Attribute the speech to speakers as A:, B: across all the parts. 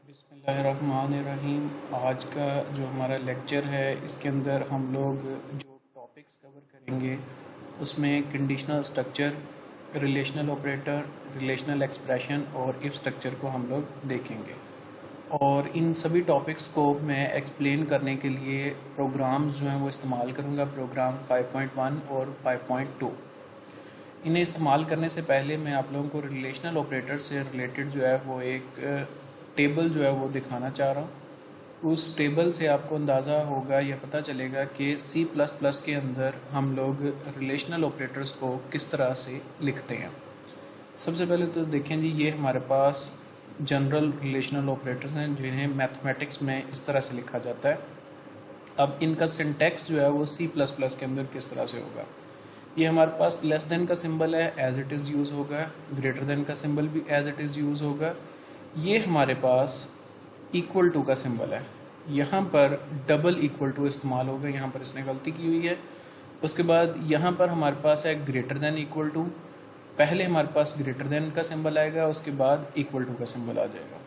A: बिस्मिल्लाहिर्रहमानिर्रहीम। आज का जो हमारा लेक्चर है इसके अंदर हम लोग जो टॉपिक्स कवर करेंगे उसमें conditional structure, relational operator, relational expression और इफ स्ट्रक्चर को हम लोग देखेंगे। और इन सभी टॉपिक्स को मैं एक्सप्लेन करने के लिए प्रोग्राम्स जो हैं वो इस्तेमाल करूँगा, प्रोग्राम 5.1 और 5.2। इन्हें इस्तेमाल करने से पहले मैं आप लोगों को रिलेशनल ऑपरेटर से रिलेटेड जो है वो एक टेबल जो है वो दिखाना चाह रहा हूँ। उस टेबल से आपको अंदाज़ा होगा या पता चलेगा कि C++ के अंदर हम लोग रिलेशनल ऑपरेटर्स को किस तरह से लिखते हैं। सबसे पहले तो देखें जी, ये हमारे पास जनरल रिलेशनल ऑपरेटर्स हैं जिन्हें मैथमेटिक्स में इस तरह से लिखा जाता है। अब इनका सिंटैक्स जो है वो C++ के अंदर किस तरह से होगा। ये हमारे पास लेस देन का सिंबल है, एज इट इज़ यूज़ होगा। ग्रेटर देन का सिंबल भी एज इट इज़ यूज़ होगा। ये हमारे पास इक्वल टू का सिंबल है, यहाँ पर डबल इक्वल टू इस्तेमाल होगा, यहाँ पर इसने गलती की हुई है। उसके बाद यहाँ पर हमारे पास है ग्रेटर देन इक्वल टू। पहले हमारे पास ग्रेटर देन का सिंबल आएगा, उसके बाद इक्वल टू का सिंबल आ जाएगा।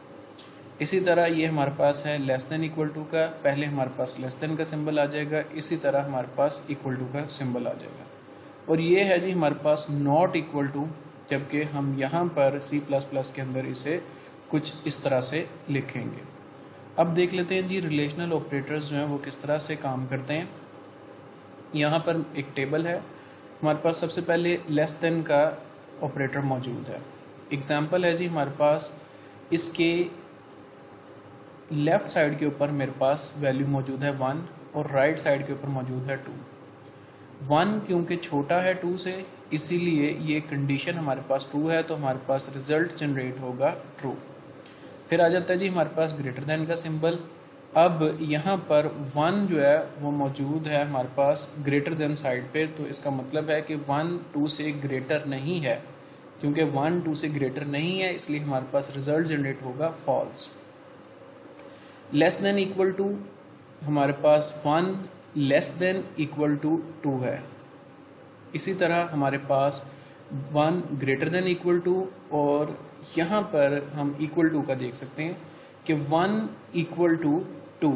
A: इसी तरह ये हमारे पास है लेस देन इक्वल टू का, पहले हमारे पास लेस देन का सिंबल आ जाएगा, इसी तरह हमारे पास इक्वल टू का सिंबल आ जाएगा। और ये है जी हमारे पास नॉट इक्वल टू, जबकि हम यहाँ पर C++ के अंदर इसे कुछ इस तरह से लिखेंगे। अब देख लेते हैं जी रिलेशनल ऑपरेटर्स जो हैं वो किस तरह से काम करते हैं। यहाँ पर एक टेबल है, हमारे पास सबसे पहले लेस देन का ऑपरेटर मौजूद है। एग्जाम्पल है जी हमारे पास, इसके लेफ़्ट साइड के ऊपर मेरे पास वैल्यू मौजूद है 1 और राइट साइड के ऊपर मौजूद है 2। 1 क्योंकि छोटा है 2 से, इसीलिए ये कंडीशन हमारे पास ट्रू है, तो हमारे पास रिजल्ट जनरेट होगा ट्रू। फिर आ जाता है जी हमारे पास ग्रेटर देन का सिंबल। अब यहाँ पर 1 जो है वो मौजूद है हमारे पास ग्रेटर देन साइड पे, तो इसका मतलब है कि 1 2 से ग्रेटर नहीं है। क्योंकि 1 2 से ग्रेटर नहीं है, इसलिए हमारे पास रिजल्ट जनरेट होगा false. Less than equal to, हमारे पास 1 लेस देन इक्वल टू 2 है। इसी तरह हमारे पास 1 ग्रेटर देन इक्वल टू, और यहाँ पर हम इक्वल टू का देख सकते हैं कि 1 इक्वल टू 2।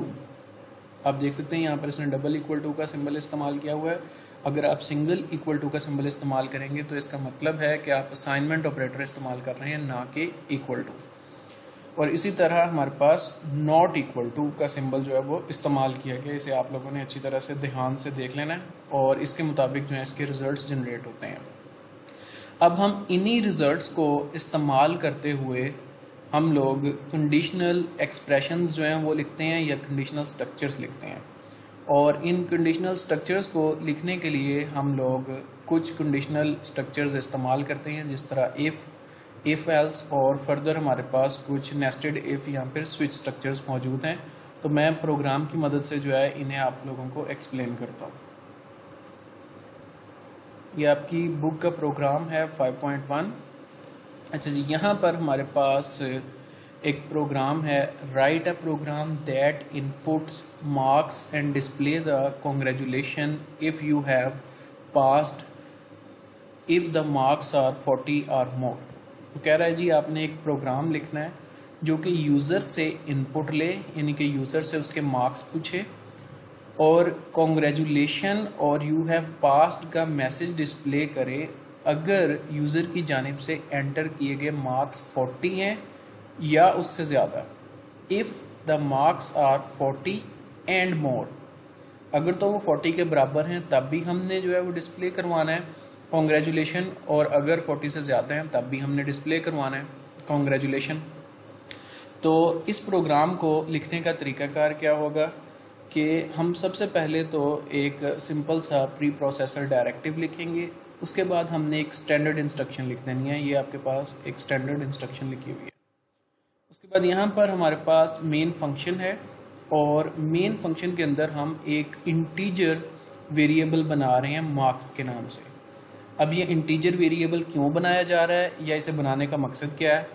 A: आप देख सकते हैं यहाँ पर इसने डबल इक्वल टू का सिंबल इस्तेमाल किया हुआ है। अगर आप सिंगल इक्वल टू का सिंबल इस्तेमाल करेंगे तो इसका मतलब है कि आप असाइनमेंट ऑपरेटर इस्तेमाल कर रहे हैं, ना कि इक्वल टू। और इसी तरह हमारे पास नॉट इक्वल टू का सिंबल जो है वो इस्तेमाल किया गया। इसे आप लोगों ने अच्छी तरह से ध्यान से देख लेना है और इसके मुताबिक जो है इसके रिजल्ट्स जनरेट होते हैं। अब हम इन्हीं रिजल्ट्स को इस्तेमाल करते हुए हम लोग कंडीशनल एक्सप्रेशंस जो हैं वो लिखते हैं या कंडीशनल स्ट्रक्चर्स लिखते हैं। और इन कंडीशनल स्ट्रक्चर्स को लिखने के लिए हम लोग कुछ कंडीशनल स्ट्रक्चर्स इस्तेमाल करते हैं, जिस तरह इफ एल्स, और फर्दर हमारे पास कुछ नेस्टेड इफ या फिर स्विच स्ट्रक्चर्स मौजूद हैं। तो मैं प्रोग्राम की मदद से जो है इन्हें आप लोगों को एक्सप्लेन करता हूँ। ये आपकी बुक का प्रोग्राम है 5.1। अच्छा जी, यहाँ पर हमारे पास एक प्रोग्राम है, write a program that inputs marks and display the congratulation if you have passed if the marks are 40 और मोर। तो कह रहा है जी आपने एक प्रोग्राम लिखना है जो कि यूज़र से इनपुट ले, यानी कि यूज़र से उसके मार्क्स पूछे और कॉन्ग्रेचुलेशन और यू हैव पास्ड का मैसेज डिस्प्ले करे अगर यूज़र की जानिब से एंटर किए गए मार्क्स 40 हैं या उससे ज़्यादा। If the marks are 40 and more, अगर तो वो 40 के बराबर हैं तब भी हमने जो है वो डिस्प्ले करवाना है कॉन्ग्रेचुलेशन, और अगर 40 से ज़्यादा हैं तब भी हमने डिस्प्ले करवाना है कॉन्ग्रेचुलेशन। तो इस प्रोग्राम को लिखने का तरीकाकार क्या होगा कि हम सबसे पहले तो एक सिंपल सा प्री प्रोसेसर डायरेक्टिव लिखेंगे, उसके बाद हमने एक स्टैंडर्ड इंस्ट्रक्शन लिख देनी है। ये आपके पास एक स्टैंडर्ड इंस्ट्रक्शन लिखी हुई है। उसके बाद यहाँ पर हमारे पास मेन फंक्शन है, और मेन फंक्शन के अंदर हम एक इंटीजर वेरिएबल बना रहे हैं मार्क्स के नाम से। अब ये इंटीजर वेरिएबल क्यों बनाया जा रहा है या इसे बनाने का मकसद क्या है।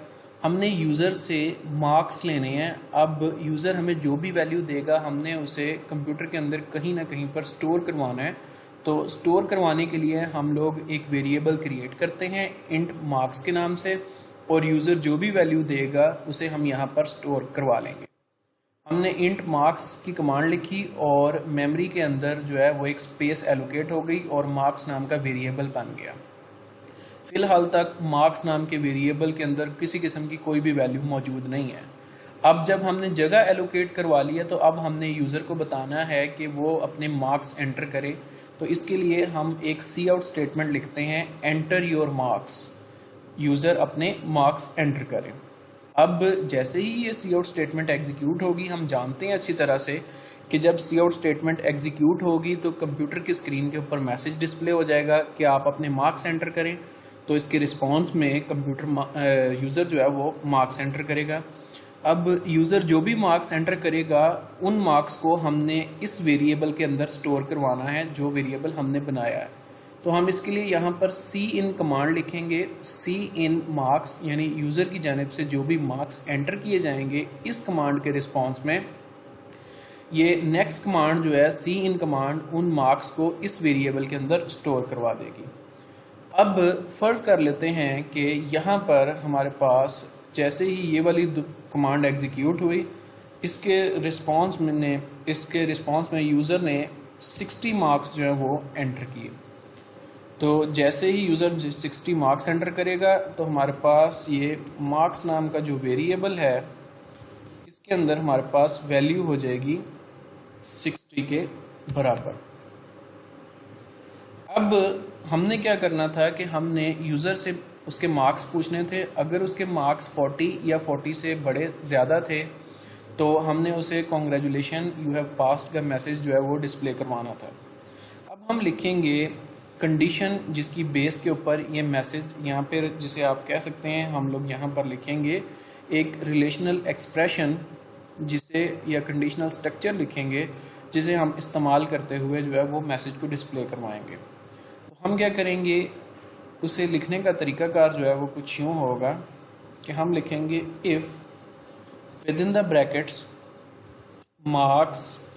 A: हमने यूज़र से मार्क्स लेने हैं। अब यूज़र हमें जो भी वैल्यू देगा हमने उसे कंप्यूटर के अंदर कहीं ना कहीं पर स्टोर करवाना है। तो स्टोर करवाने के लिए हम लोग एक वेरिएबल क्रिएट करते हैं इंट मार्क्स के नाम से, और यूज़र जो भी वैल्यू देगा उसे हम यहाँ पर स्टोर करवा लेंगे। हमने इंट मार्क्स की कमांड लिखी और मेमोरी के अंदर जो है वो एक स्पेस एलोकेट हो गई और मार्क्स नाम का वेरिएबल बन गया। फिलहाल तक मार्क्स नाम के वेरिएबल के अंदर किसी किस्म की कोई भी वैल्यू मौजूद नहीं है। अब जब हमने जगह एलोकेट करवा लिया तो अब हमने यूज़र को बताना है कि वो अपने मार्क्स एंटर करे। तो इसके लिए हम एक सी आउट स्टेटमेंट लिखते हैं, एंटर योर मार्क्स, यूज़र अपने मार्क्स एंटर करें। अब जैसे ही ये सी आउट स्टेटमेंट एग्जीक्यूट होगी, हम जानते हैं अच्छी तरह से कि जब सी आउट स्टेटमेंट एग्जीक्यूट होगी तो कंप्यूटर की स्क्रीन के ऊपर मैसेज डिस्प्ले हो जाएगा कि आप अपने मार्क्स एंटर करें। तो इसके रिस्पॉन्स में कंप्यूटर यूज़र जो है वो मार्क्स एंटर करेगा। अब यूज़र जो भी मार्क्स एंटर करेगा उन मार्क्स को हमने इस वेरिएबल के अंदर स्टोर करवाना है जो वेरिएबल हमने बनाया है। तो हम इसके लिए यहाँ पर सी इन कमांड लिखेंगे, सी इन मार्क्स, यानी यूज़र की जानिब से जो भी मार्क्स एंटर किए जाएंगे इस कमांड के रिस्पॉन्स में ये नेक्स्ट कमांड जो है सी इन कमांड उन मार्क्स को इस वेरिएबल के अंदर स्टोर करवा देगी। अब फर्ज कर लेते हैं कि यहाँ पर हमारे पास जैसे ही ये वाली कमांड एग्जीक्यूट हुई, इसके रिस्पॉन्स में यूज़र ने 60 मार्क्स जो है वो एंटर किए। तो जैसे ही यूज़र 60 मार्क्स एंटर करेगा तो हमारे पास ये मार्क्स नाम का जो वेरिएबल है इसके अंदर हमारे पास वैल्यू हो जाएगी 60 के बराबर। अब हमने क्या करना था कि हमने यूज़र से उसके मार्क्स पूछने थे। अगर उसके मार्क्स 40 या 40 से बड़े ज़्यादा थे तो हमने उसे कॉन्ग्रेचुलेशन यू हैव पास्ड का मैसेज जो है वो डिस्प्ले करवाना था। अब हम लिखेंगे कंडीशन जिसकी बेस के ऊपर ये मैसेज, यहाँ पर जिसे आप कह सकते हैं, हम लोग यहाँ पर लिखेंगे एक रिलेशनल एक्सप्रेशन जिसे या कंडीशनल स्ट्रक्चर लिखेंगे जिसे हम इस्तेमाल करते हुए जो है वो मैसेज को डिस्प्ले करवाएंगे। तो हम क्या करेंगे, उसे लिखने का तरीकाकार जो है वो कुछ यूँ होगा कि हम लिखेंगे if with in the brackets marks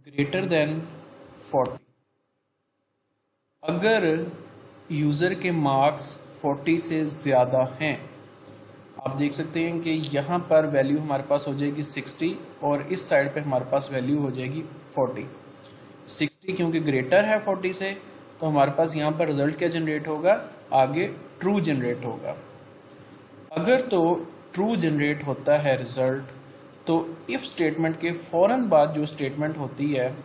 A: greater than 40। अगर यूज़र के मार्क्स 40 से ज़्यादा हैं, आप देख सकते हैं कि यहाँ पर वैल्यू हमारे पास हो जाएगी 60 और इस साइड पे हमारे पास वैल्यू हो जाएगी 40। 60 क्योंकि ग्रेटर है 40 से, तो हमारे पास यहाँ पर रिजल्ट क्या जनरेट होगा, आगे ट्रू जनरेट होगा। अगर तो ट्रू जनरेट होता है रिजल्ट, तो इफ स्टेटमेंट के फौरन बाद जो स्टेटमेंट होती है,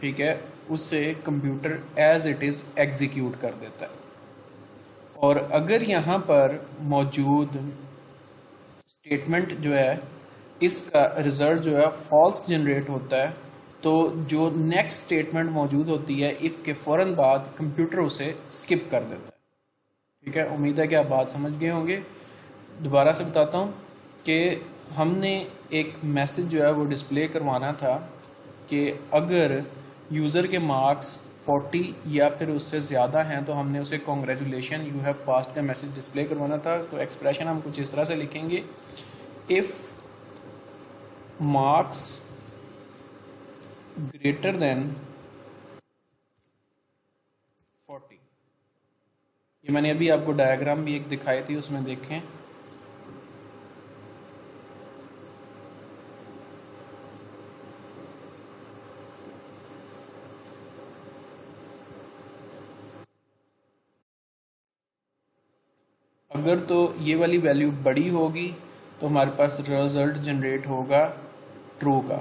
A: ठीक है, उससे computer as it is execute कर देता है। और अगर यहाँ पर मौजूद स्टेटमेंट जो है इसका रिजल्ट जो है फॉल्स जनरेट होता है, तो जो नेक्स्ट स्टेटमेंट मौजूद होती है इफ़ के फ़ौरन बाद कंप्यूटर उसे स्किप कर देता है। ठीक है, उम्मीद है कि आप बात समझ गए होंगे। दोबारा से बताता हूँ कि हमने एक मैसेज जो है वो डिस्प्ले करवाना था कि अगर यूज़र के मार्क्स 40 या फिर उससे ज़्यादा हैं तो हमने उसे कॉन्ग्रेचुलेशन यू हैव पास्ड का मैसेज डिस्प्ले करवाना था। तो एक्सप्रेशन हम कुछ इस तरह से लिखेंगे, इफ़ मार्क्स ग्रेटर देन 40। ये मैंने अभी आपको डायग्राम भी एक दिखाई थी, उसमें देखें। अगर तो ये वाली वैल्यू बड़ी होगी तो हमारे पास रिजल्ट जनरेट होगा ट्रू का।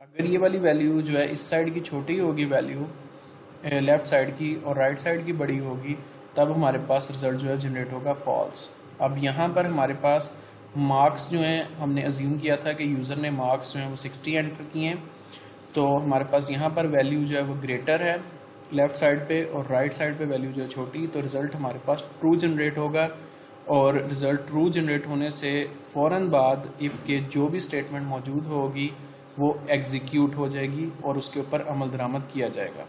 A: अगर ये वाली वैल्यू जो है इस साइड की छोटी होगी वैल्यू, लेफ़्ट साइड की, और राइट साइड की बड़ी होगी, तब हमारे पास रिजल्ट जो है जनरेट होगा फॉल्स। अब यहाँ पर हमारे पास मार्क्स जो हैं, हमने अज्यूम किया था कि यूज़र ने मार्क्स जो हैं वो 60 एंटर किए हैं, तो हमारे पास यहाँ पर वैल्यू जो है वो ग्रेटर है लेफ़्ट साइड पे और राइट साइड पे वैल्यू जो है छोटी, तो रिज़ल्ट हमारे पास ट्रू जनरेट होगा। और रिज़ल्ट ट्रू जनरेट होने से फ़ौरन बाद इफ़ के जो भी स्टेटमेंट मौजूद होगी वो एग्जीक्यूट हो जाएगी और उसके ऊपर अमल दरामद किया जाएगा।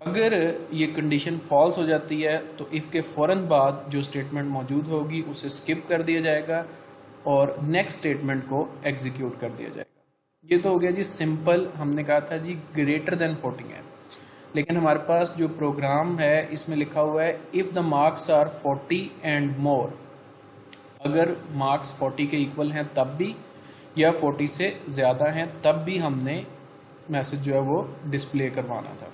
A: अगर ये कंडीशन फॉल्स हो जाती है तो इफ़ के फ़ौरन बाद जो स्टेटमेंट मौजूद होगी उसे स्किप कर दिया जाएगा और नेक्स्ट स्टेटमेंट को एग्जीक्यूट कर दिया जाएगा। ये तो हो गया जी सिंपल, हमने कहा था जी ग्रेटर देन 40 है। लेकिन हमारे पास जो प्रोग्राम है इसमें लिखा हुआ है if the marks are 40 and more, अगर मार्क्स 40 के इक्वल हैं तब भी, या 40 से ज़्यादा हैं तब भी हमने मैसेज जो है वो डिस्प्ले करवाना था।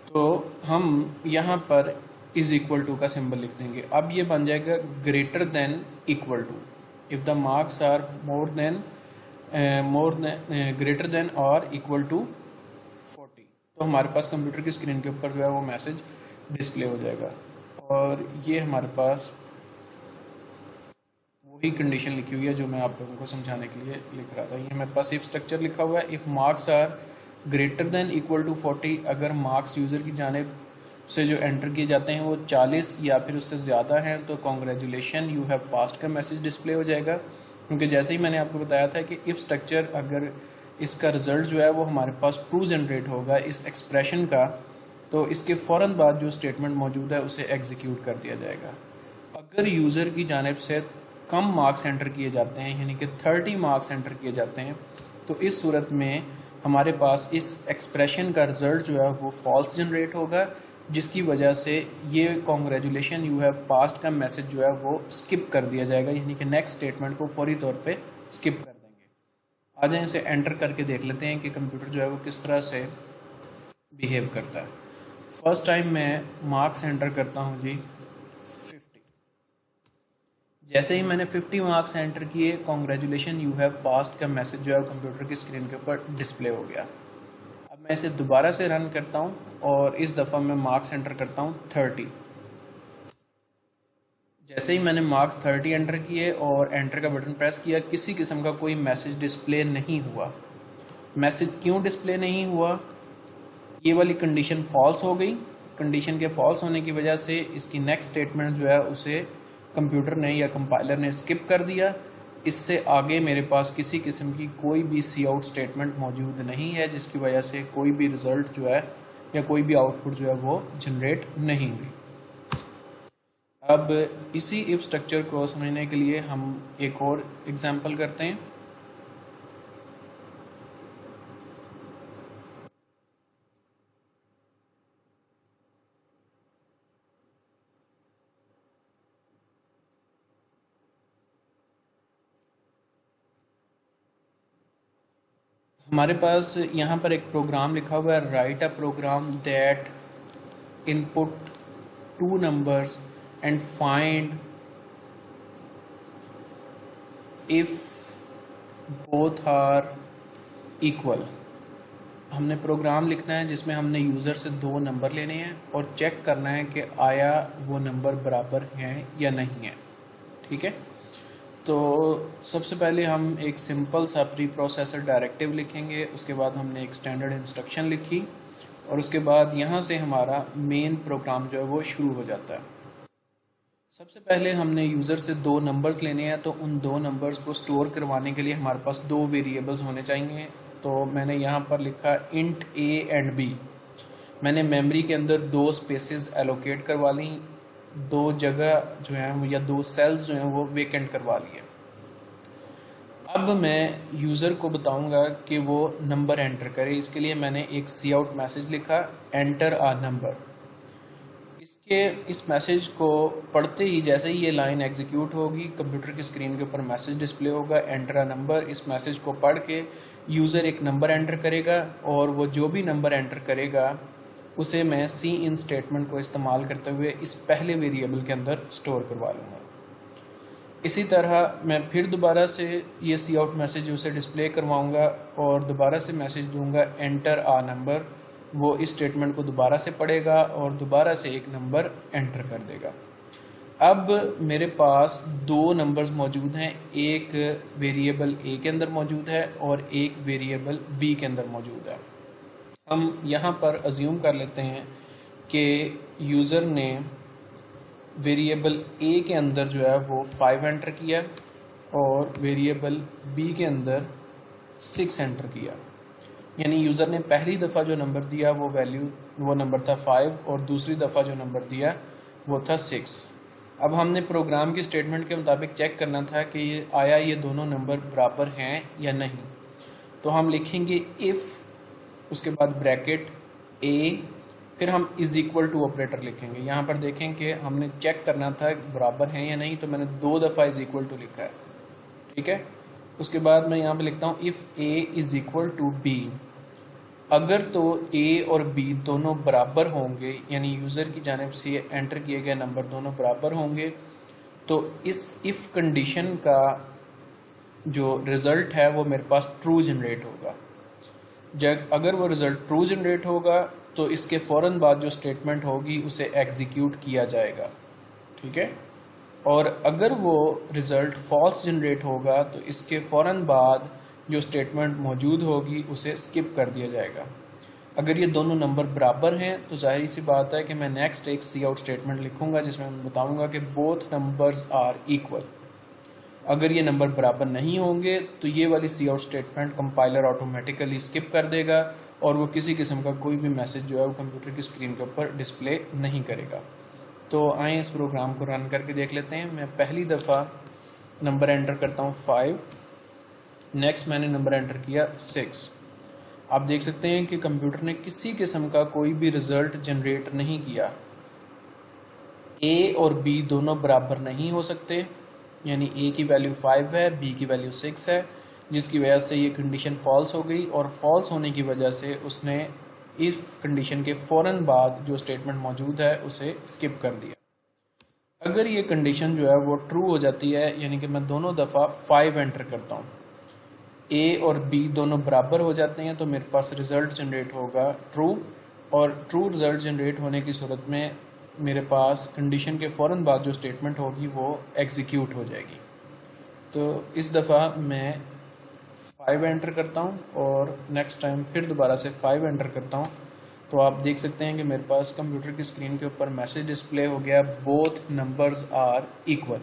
A: तो हम यहाँ पर इज इक्वल टू का सिंबल लिख देंगे। अब ये बन जाएगा greater than equal to, if the marks are more than greater than और इक्वल टू 40, तो हमारे पास कंप्यूटर की स्क्रीन के ऊपर जो है वो मैसेज डिस्प्ले हो जाएगा। और ये हमारे पास वही कंडीशन लिखी हुई है जो मैं आप लोगों को समझाने के लिए लिख रहा था। ये हमारे पास इफ स्ट्रक्चर लिखा हुआ है, if marks are greater than equal to 40, अगर मार्क्स यूज़र की जानिब से जो एंटर किए जाते हैं वो 40 या फिर उससे ज़्यादा हैं तो कॉन्ग्रेचुलेशन यू हैव पास्ड का मैसेज डिस्प्ले हो जाएगा। क्योंकि जैसे ही मैंने आपको बताया था कि इफ़ स्ट्रक्चर अगर इसका रिजल्ट जो है वो हमारे पास ट्रू जनरेट होगा इस एक्सप्रेशन का, तो इसके फ़ौरन बाद जो स्टेटमेंट मौजूद है उसे एग्जीक्यूट कर दिया जाएगा। अगर यूज़र की जानिब से कम मार्क्स एंटर किए जाते हैं, यानी कि 30 मार्क्स एंटर किए जाते हैं, तो इस सूरत में हमारे पास इस एक्सप्रेशन का रिजल्ट जो है वो फॉल्स जनरेट होगा, जिसकी वजह से ये कॉन्ग्रेचुलेशन यू हैव पास्ड का मैसेज जो है वो स्किप कर दिया जाएगा, यानी कि नेक्स्ट स्टेटमेंट को फौरी तौर पे स्किप कर देंगे। आ जाए इसे एंटर करके देख लेते हैं कि कंप्यूटर जो है वो किस तरह से बिहेव करता है। फर्स्ट टाइम मैं मार्क्स एंटर करता हूँ जी 50। जैसे ही मैंने 50 मार्क्स एंटर किए, कॉन्ग्रेचुलेशन यू हैव पास्ड का मैसेज जो है कंप्यूटर की स्क्रीन के ऊपर डिस्प्ले हो गया। अब मैं इसे दोबारा से रन करता हूँ और इस दफ़ा मैं मार्क्स एंटर करता हूँ 30। जैसे ही मैंने मार्क्स 30 एंटर किए और एंटर का बटन प्रेस किया, किसी किस्म का कोई मैसेज डिस्प्ले नहीं हुआ। मैसेज क्यों डिस्प्ले नहीं हुआ? ये वाली कंडीशन फॉल्स हो गई। कंडीशन के फॉल्स होने की वजह से इसकी नेक्स्ट स्टेटमेंट जो है उसे कंप्यूटर ने या कंपाइलर ने स्किप कर दिया। इससे आगे मेरे पास किसी किस्म की कोई भी सी आउट स्टेटमेंट मौजूद नहीं है, जिसकी वजह से कोई भी रिज़ल्ट जो है या कोई भी आउटपुट जो है वो जनरेट नहीं हुई। अब इसी इफ स्ट्रक्चर को समझने के लिए हम एक और एग्जांपल करते हैं। हमारे पास यहाँ पर एक प्रोग्राम लिखा हुआ है, write a program that input 2 numbers and find if both are equal। हमने प्रोग्राम लिखना है जिसमें हमने यूज़र से 2 नंबर लेने हैं और चेक करना है कि आया वो नंबर बराबर हैं या नहीं है। ठीक है, तो सबसे पहले हम एक सिंपल सा प्री प्रोसेसर डायरेक्टिव लिखेंगे, उसके बाद हमने एक स्टैंडर्ड इंस्ट्रक्शन लिखी और उसके बाद यहाँ से हमारा मेन प्रोग्राम जो है वो शुरू हो जाता है। सबसे पहले हमने यूज़र से 2 नंबर्स लेने हैं, तो उन 2 नंबर्स को स्टोर करवाने के लिए हमारे पास 2 वेरिएबल्स होने चाहिए। तो मैंने यहाँ पर लिखा इंट a एंड b। मैंने मेमोरी के अंदर 2 स्पेसेस एलोकेट करवा ली, 2 जगह जो है या 2 सेल्स जो हैं वो वेकेंट करवा लिए। अब मैं यूज़र को बताऊंगा कि वो नंबर एंटर करे। इसके लिए मैंने एक सी आउट मैसेज लिखा, एंटर आ नंबर। इस मैसेज को पढ़ते ही जैसे ही ये लाइन एग्जीक्यूट होगी, कंप्यूटर की स्क्रीन के ऊपर मैसेज डिस्प्ले होगा, एंटर अ नंबर। इस मैसेज को पढ़ के यूज़र एक नंबर एंटर करेगा और वो जो भी नंबर एंटर करेगा उसे मैं सी इन स्टेटमेंट को इस्तेमाल करते हुए इस पहले वेरिएबल के अंदर स्टोर करवा लूँगा। इसी तरह मैं फिर दोबारा से ये सी आउट मैसेज उसे डिस्प्ले करवाऊँगा और दोबारा से मैसेज दूँगा, एंटर आ नंबर। वो इस स्टेटमेंट को दोबारा से पढ़ेगा और दोबारा से एक नंबर एंटर कर देगा। अब मेरे पास 2 नंबर्स मौजूद हैं, एक वेरिएबल a के अंदर मौजूद है और एक वेरिएबल b के अंदर मौजूद है। हम यहाँ पर अज्यूम कर लेते हैं कि यूज़र ने वेरिएबल a के अंदर जो है वो 5 एंटर किया और वेरिएबल b के अंदर 6 एंटर किया। यानी यूज़र ने पहली दफ़ा जो नंबर दिया वो नंबर था 5 और दूसरी दफ़ा जो नंबर दिया वो था 6। अब हमने प्रोग्राम की स्टेटमेंट के मुताबिक चेक करना था कि ये दोनों नंबर बराबर हैं या नहीं। तो हम लिखेंगे इफ़, उसके बाद ब्रैकेट ए, फिर हम इज इक्वल टू ऑपरेटर लिखेंगे। यहाँ पर देखें कि हमने चेक करना था बराबर है या नहीं, तो मैंने 2 दफ़ा इज इक्वल टू लिखा है, ठीक है। उसके बाद मैं यहाँ पे लिखता हूँ if A is equal to B. अगर तो ए और बी दोनों बराबर होंगे, यानी यूज़र की जानिब से एंटर किए गए नंबर दोनों बराबर होंगे, तो इस इफ़ कंडीशन का जो रिज़ल्ट है वो मेरे पास ट्रू जनरेट होगा। जब अगर वो रिज़ल्ट ट्रू जनरेट होगा तो इसके फ़ौरन बाद जो स्टेटमेंट होगी उसे एग्जीक्यूट किया जाएगा, ठीक है। और अगर वो रिज़ल्ट फॉल्स जनरेट होगा तो इसके फ़ौरन बाद जो स्टेटमेंट मौजूद होगी उसे स्किप कर दिया जाएगा। अगर ये दोनों नंबर बराबर हैं तो जाहिर सी बात है कि मैं नेक्स्ट एक सी आउट स्टेटमेंट लिखूंगा जिसमें मैं बताऊंगा कि बोथ नंबर्स आर इक्वल। अगर ये नंबर बराबर नहीं होंगे तो ये वाली cout statement compiler automatically skip कर देगा और वो किसी किस्म का कोई भी मैसेज जो है वो कंप्यूटर की स्क्रीन के ऊपर डिस्प्ले नहीं करेगा। तो आए इस प्रोग्राम को रन करके देख लेते हैं। मैं पहली दफ़ा नंबर एंटर करता हूँ 5, नेक्स्ट मैंने नंबर एंटर किया 6। आप देख सकते हैं कि कंप्यूटर ने किसी किस्म का कोई भी रिजल्ट जनरेट नहीं किया। ए और बी दोनों बराबर नहीं हो सकते, यानी ए की वैल्यू 5 है, बी की वैल्यू 6 है, जिसकी वजह से ये कंडीशन फॉल्स हो गई और फॉल्स होने की वजह से उसने इफ कंडीशन के फ़ौरन बाद जो स्टेटमेंट मौजूद है उसे स्किप कर दिया। अगर ये कंडीशन जो है वो ट्रू हो जाती है, यानी कि मैं दोनों दफ़ा 5 एंटर करता हूँ, ए और बी दोनों बराबर हो जाते हैं, तो मेरे पास रिज़ल्ट जनरेट होगा ट्रू। और ट्रू रिज़ल्ट जनरेट होने की सूरत में मेरे पास कंडीशन के फ़ौरन बाद जो स्टेटमेंट होगी वो एग्जीक्यूट हो जाएगी। तो इस दफ़ा मैं 5 एंटर करता हूँ और नेक्स्ट टाइम फिर दोबारा से 5 एंटर करता हूँ, तो आप देख सकते हैं कि मेरे पास कंप्यूटर की स्क्रीन के ऊपर मैसेज डिस्प्ले हो गया, बोथ नंबर्स आर इक्वल।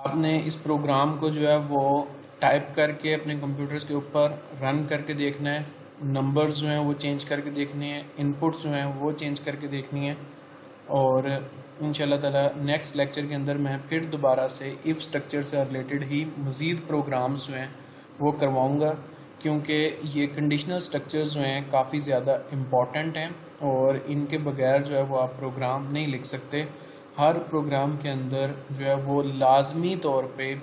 A: आपने इस प्रोग्राम को जो है वो टाइप करके अपने कंप्यूटर्स के ऊपर रन करके देखना है, नंबर्स जो हैं वो चेंज करके देखने हैं, इनपुट्स जो हैं वो चेंज करके देखनी है। और इंशाल्लाह ताला नेक्स्ट लेक्चर के अंदर मैं फिर दोबारा से इफ़ स्ट्रक्चर से रिलेटेड ही मज़ीद प्रोग्राम्स जो हैं वो करवाऊँगा, क्योंकि ये कंडीशनल स्ट्रक्चर्स जो हैं काफ़ी ज़्यादा इम्पॉर्टेंट हैं और इनके बगैर जो है वो आप प्रोग्राम नहीं लिख सकते। हर प्रोग्राम के अंदर जो है वो लाजमी तौर पे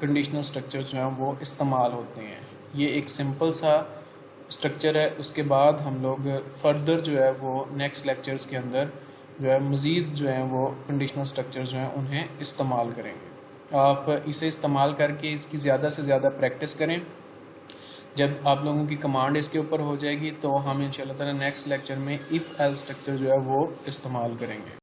A: कंडीशनल स्ट्रक्चर्स जो हैं वो इस्तेमाल होते हैं। ये एक सिंपल सा स्ट्रक्चर है, उसके बाद हम लोग फर्दर जो है वो नेक्स्ट लेक्चर्स के अंदर जो है मज़ीद जो है वो कंडीशनल स्ट्रक्चर्स जो हैं उन्हें इस्तेमाल करेंगे। आप इसे इस्तेमाल करके इसकी ज़्यादा से ज़्यादा प्रैक्टिस करें। जब आप लोगों की कमांड इसके ऊपर हो जाएगी तो हम इंशाल्लाह ताला नेक्स्ट लेक्चर में इफ़ एल्स स्ट्रक्चर जो है वो इस्तेमाल करेंगे।